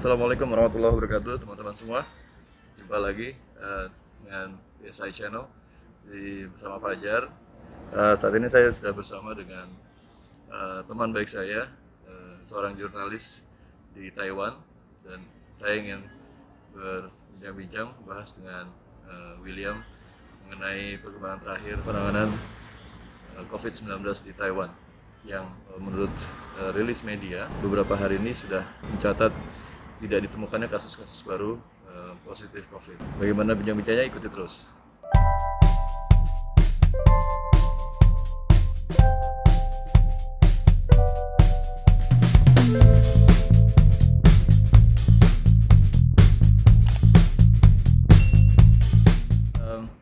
Assalamualaikum warahmatullahi wabarakatuh, teman-teman semua. Jumpa lagi dengan PSI Channel bersama Fajar. Saat ini saya sudah bersama dengan teman baik saya, seorang jurnalis di Taiwan, dan saya ingin berbincang-bincang bahas dengan William mengenai perkembangan terakhir penanganan COVID-19 di Taiwan yang menurut rilis media beberapa hari ini sudah mencatat tidak ditemukannya kasus-kasus baru positif COVID. Bagaimana bincang-bincangnya, ikuti terus.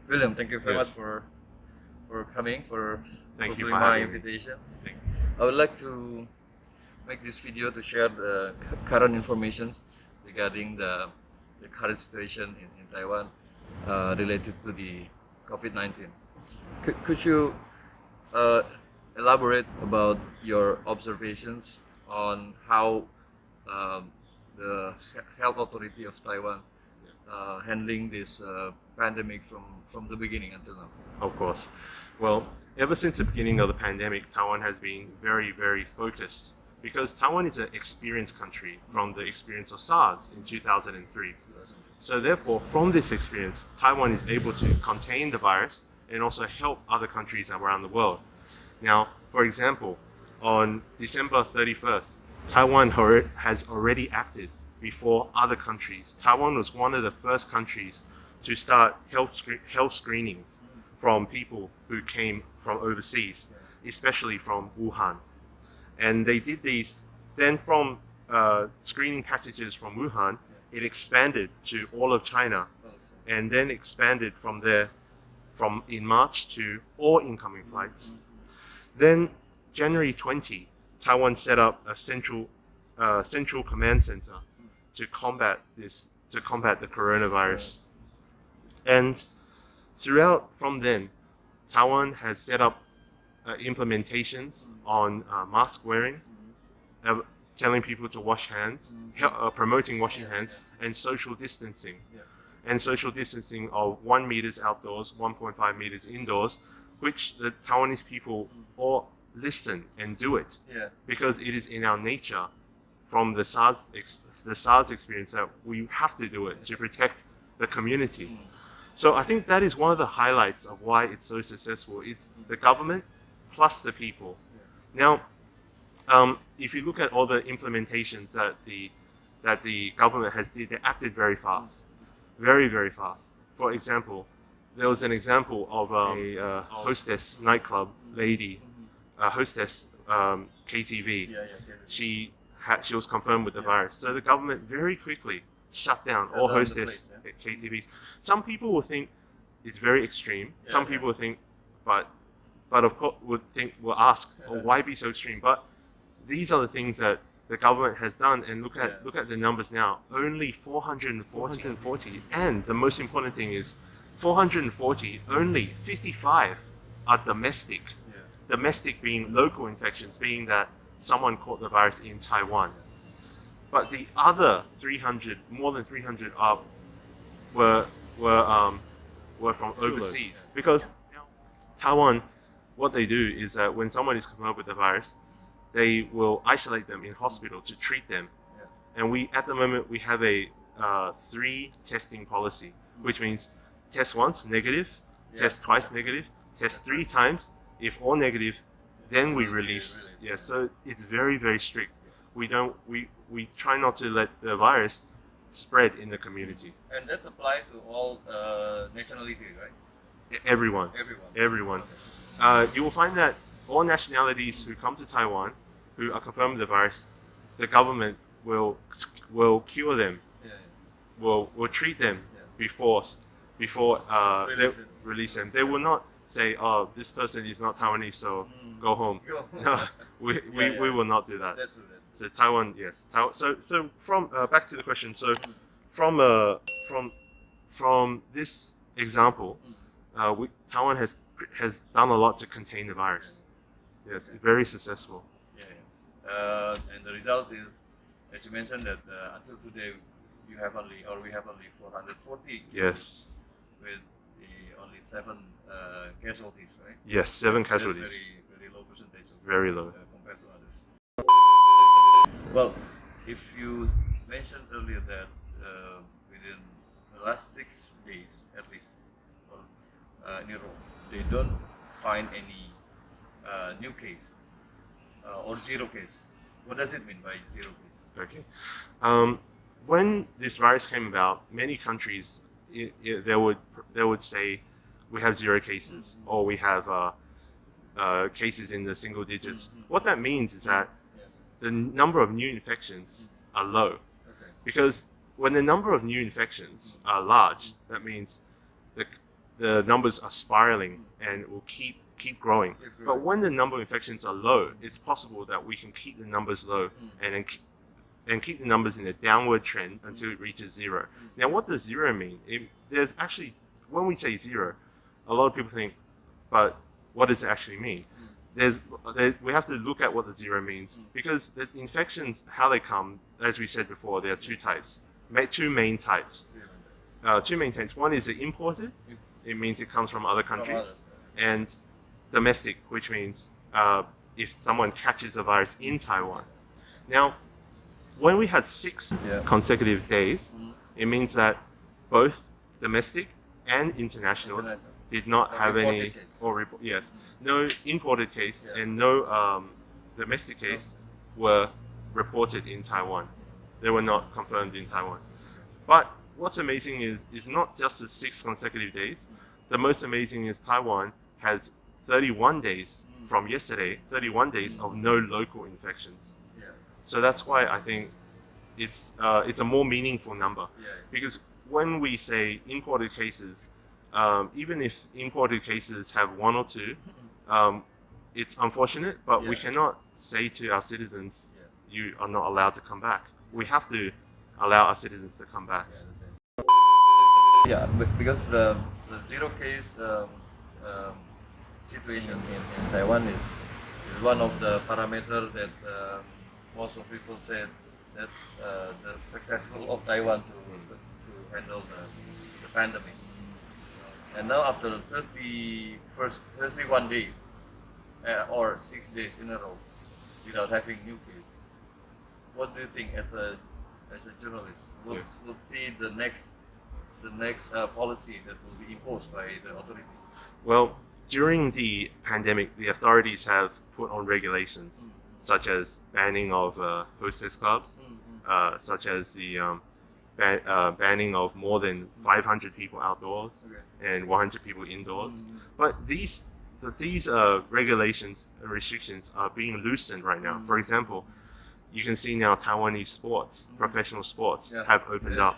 William, thank you very much for coming, for Thank you fulfilling for my having me. invitation. I would like to make this video to share the current information regarding the current situation in Taiwan related to the COVID-19. Could you elaborate about your observations on how the health authority of Taiwan handling this pandemic from the beginning until now? Of course. Well, ever since the beginning of the pandemic, Taiwan has been very, very focused because Taiwan is an experienced country from the experience of SARS in 2003. So therefore, from this experience, Taiwan is able to contain the virus and also help other countries around the world. Now, for example, on December 31st, Taiwan has already acted before other countries. Taiwan was one of the first countries to start health screenings from people who came from overseas, especially from Wuhan. And they did these, then from screening passages from Wuhan, it expanded to all of China, and then expanded from there, from in March to all incoming flights. Then January 20, Taiwan set up a central command center to combat the coronavirus. And throughout from then, Taiwan has set up implementations on mask wearing, telling people to wash hands, promoting washing hands, and social distancing. And social distancing of 1 meters outdoors, 1.5 meters indoors, which the Taiwanese people all listen and do it, because it is in our nature from the SARS experience that we have to do it to protect the community. So I think that is one of the highlights of why it's so successful. It's the government plus the people. Now, if you look at all the implementations that the government has did, they acted very fast, very, very fast. For example, there was an example of a hostess nightclub lady, hostess KTV. She was confirmed with the virus. So the government very quickly shut down all hostess KTVs. Some people will think it's very extreme. Some people will think, but of course will ask, oh, why be so extreme? But these are the things that the government has done, and look at the numbers now. Only 440, and the most important thing is 440. Only 55 are domestic. Domestic being local infections, being that someone caught the virus in Taiwan. But the other 300, more than 300, were from overseas. Because Taiwan, what they do is that when someone is confirmed with the virus, they will isolate them in hospital to treat them. And at the moment, we have a 3 testing policy, which means test once, negative, test twice, negative, test 3 times. If all negative, then we release. So it's very, very strict. We try not to let the virus spread in the community. And that's applied to all nationality, right? Everyone. Okay. You will find that all nationalities who come to Taiwan, who are confirmed with the virus, the government will cure them, will treat them before release them. They will not say, oh, this person is not Taiwanese, so go home. No, we will not do that. That's true. So Taiwan, yes. So from back to the question. So from this example, Taiwan has done a lot to contain the virus. Yes, very successful. And the result is as you mentioned that until today we have only 440 cases Yes. with only 7 casualties, right? Yes, 7 That's casualties. very low percentage of, Very low. compared to others. Well, if you mentioned earlier that within the last 6 days at least, well, in a row, they don't find any new case or zero case. What does it mean by zero case? Okay. When this virus came about, many countries they would say we have 0 cases or we have cases in the single digits. What that means is that Yeah. the number of new infections are low, Okay. because when the number of new infections are large, that means the numbers are spiraling and will keep growing. But when the number of infections are low, it's possible that we can keep the numbers low and then keep the numbers in a downward trend until it reaches 0. Now, what does 0 mean? There's actually, when we say 0, a lot of people think, but what does it actually mean? We have to look at what the 0 means, because the infections, how they come, as we said before, there are 2 types, 2 main types. 2 main types. One is the imported, it means it comes from other countries, and domestic, which means if someone catches the virus in Taiwan. Now, when we had 6 Yeah. consecutive days, it means that both domestic and international did not have any Reported case. yes, no imported case Yeah. and no domestic case were reported in Taiwan. They were not confirmed in Taiwan. But what's amazing is not just the 6 consecutive days. The most amazing is Taiwan has 31 days from yesterday, 31 days of no local infections. Yeah. So that's why I think it's a more meaningful number, Yeah. because when we say imported cases, even if imported cases have 1 or 2, it's unfortunate, but we Yeah. cannot say to our citizens, Yeah. you are not allowed to come back. We have to allow our citizens to come back. Yeah, the same. Yeah, because the zero case situation in Taiwan is one of the parameter that most of people said that's the successful of Taiwan to handle the pandemic. And now after 31 days or 6 days in a row without having new case, what do you think as a journalist Yes. would see the next policy that will be imposed by the authority? Well, during the pandemic, the authorities have put on regulations such as banning of hostess clubs, such as the banning of more than 500 people outdoors and 100 people indoors. But these regulations and restrictions are being loosened right now. For example, you can see now Taiwanese sports, professional sports, have opened up.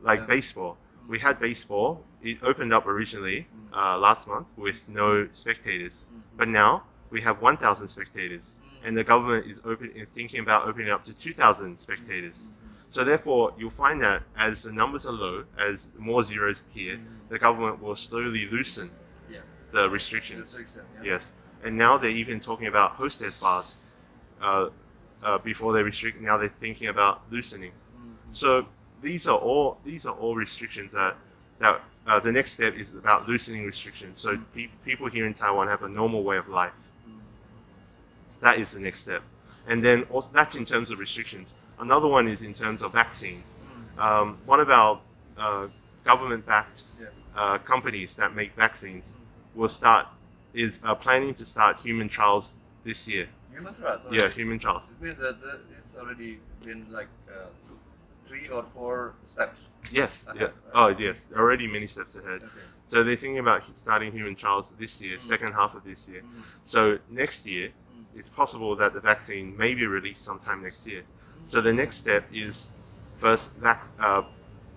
Like baseball. We had baseball. It opened up originally last month with no spectators. But now we have 1,000 spectators. And the government is thinking about opening up to 2,000 spectators. So therefore, you'll find that as the numbers are low, as more zeros appear, the government will slowly loosen the restrictions. Yes. And now they're even talking about hostess bars. Before they restrict, now they're thinking about loosening. So these are all restrictions that the next step is about loosening restrictions. So people here in Taiwan have a normal way of life. That is the next step. And then also, that's in terms of restrictions. Another one is in terms of vaccine. One of our government-backed companies that make vaccines is planning to start human trials this year. Human trials? Yeah, human trials. It means that it's already been like 3 or 4 steps. Yes. ahead, Yeah. right? Oh, yes. Already many steps ahead. Okay. So they're thinking about starting human trials this year, second half of this year. So next year, it's possible that the vaccine may be released sometime next year. So the next step is first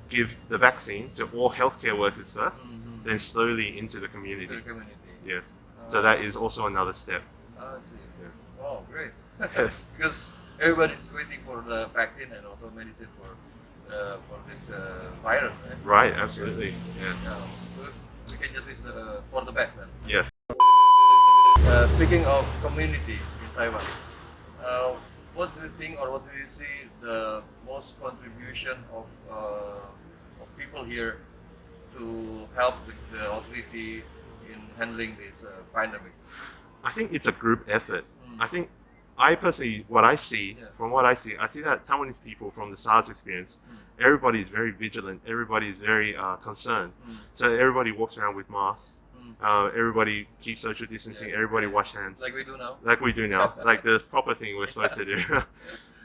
give the vaccine to all healthcare workers first, then slowly into the community. To the community. Yes. So that is also another step. I see. Yes. Oh, great. Yes. Because everybody's waiting for the vaccine and also medicine for this virus, right? Right. Absolutely. Yeah. We can just wish for the best then. Yes. Speaking of community in Taiwan, what do you think, or what do you see the most contribution of people here to help the authority in handling this pandemic? I think it's a group effort. Mm. I think I personally, what I see, Yeah. from what I see that Taiwanese people from the SARS experience, everybody is very vigilant, everybody is very concerned. So everybody walks around with masks, everybody keeps social distancing, everybody wash hands. Like we do now. Like we do now, like the proper thing we're supposed to do.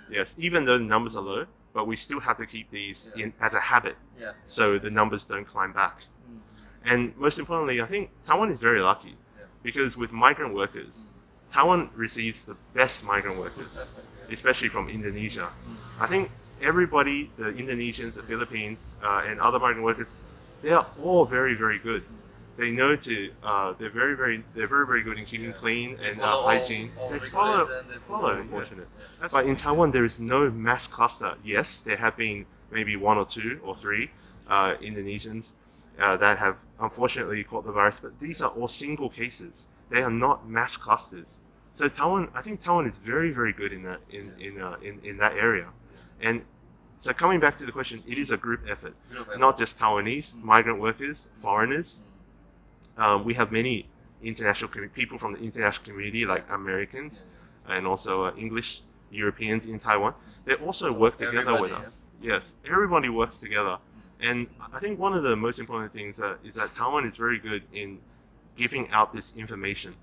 Yes, even though the numbers are low, but we still have to keep these in as a habit, Yeah. so the numbers don't climb back. And most importantly, I think Taiwan is very lucky because with migrant workers, Taiwan receives the best migrant workers, especially from Indonesia. I think everybody, the Indonesians, the Philippines, and other migrant workers, they are all very, very good. They know to, they're very good in keeping clean and hygiene. They follow, unfortunately. But in Taiwan, there is no mass cluster. Yes, there have been maybe 1 or 2 or 3 Indonesians that have unfortunately caught the virus, but these are all single cases. They are not mass clusters. So Taiwan, I think Taiwan is very, very good in that in that area. And so coming back to the question, it is a group effort, not just Taiwanese migrant workers, foreigners. We have many international people from the international community, like Americans and also English Europeans in Taiwan. They also work together with us. Yes, everybody works together. And I think one of the most important things is that Taiwan is very good in giving out this information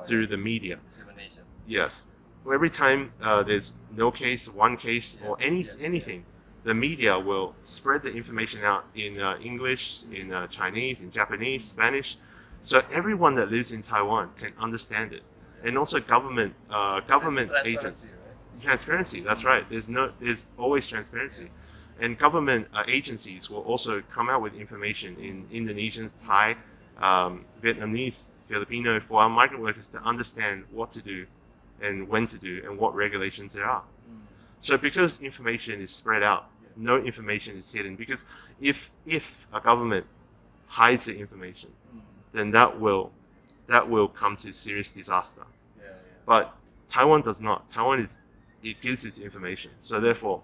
through the media. Dissemination. Yes. Every time there's no case, one case, or anything, the media will spread the information out in English, in Chinese, in Japanese, Spanish, so everyone that lives in Taiwan can understand it. And also government agents. Transparency. That's right. There's always transparency. And government agencies will also come out with information in Indonesian, Thai, Vietnamese, Filipino, for our migrant workers to understand what to do and when to do and what regulations there are. So because information is spread out, no information is hidden. Because if a government hides the information, then that will come to serious disaster. But Taiwan does not. It gives its information. So therefore,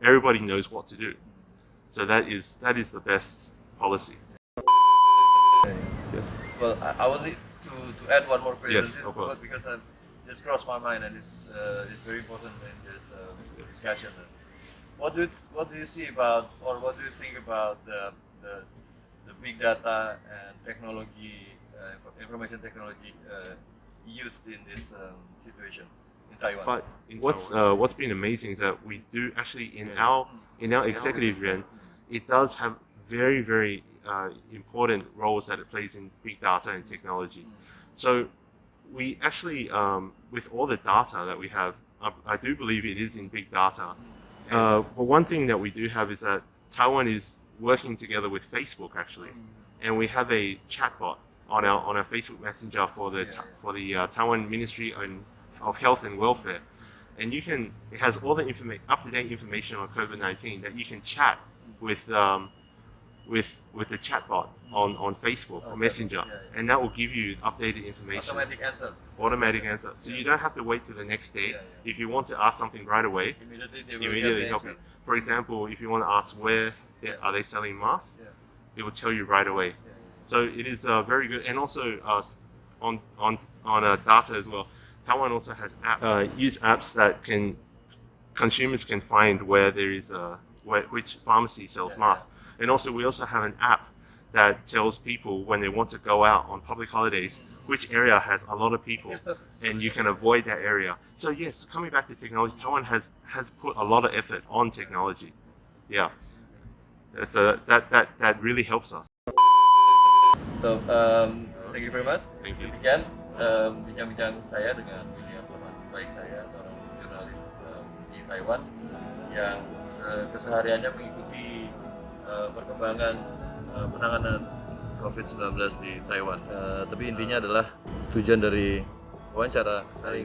everybody knows what to do. So that is the best policy. Yes. Well, I would need to add one more question. Yes, This of course. because I've just crossed my mind, and it's very important in this discussion. What do you see about, or what do you think about the big data and technology, information technology used in this situation in Taiwan? But what's been amazing is that we do actually in our executive yuan, it does have very, very important roles that it plays in big data and technology. So we actually, with all the data that we have, I do believe it is in big data. But one thing that we do have is that Taiwan is working together with Facebook actually, and we have a chatbot on our Facebook Messenger for the Taiwan Ministry of Health and Welfare, and it has all the up-to-date information on COVID-19 that you can chat with the chatbot on Facebook or Messenger, and that will give you updated information. Automatic answer. So you don't have to wait till the next day. If you want to ask something right away, immediately help you. For example, if you want to ask where are they selling masks, it will tell you right away. So it is very good, and also on data as well. Taiwan also has apps that consumers can find where there is which pharmacy sells masks, and also we also have an app that tells people when they want to go out on public holidays which area has a lot of people, and you can avoid that area. So yes, coming back to technology, Taiwan has put a lot of effort on technology. Yeah, so that really helps us. So thank you very much. Thank you. Demikian bincang-bincang saya dengan William, teman baik saya, seorang jurnalis di Taiwan yang kesehariannya mengikuti perkembangan penanganan COVID-19 di Taiwan. Tapi intinya adalah tujuan dari wawancara saya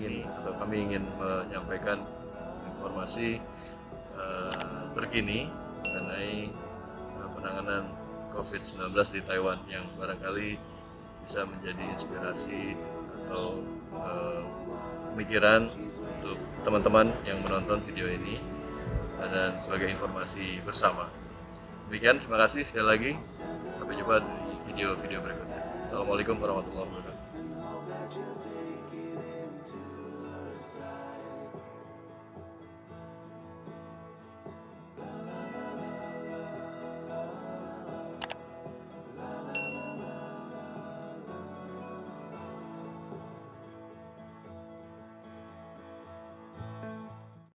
kami ingin menyampaikan informasi terkini mengenai penanganan COVID-19 di Taiwan yang barangkali bisa menjadi inspirasi atau pemikiran untuk teman-teman yang menonton video ini dan sebagai informasi bersama. Demikian, terima kasih sekali lagi. Sampai jumpa di video-video berikutnya. Assalamualaikum warahmatullahi wabarakatuh.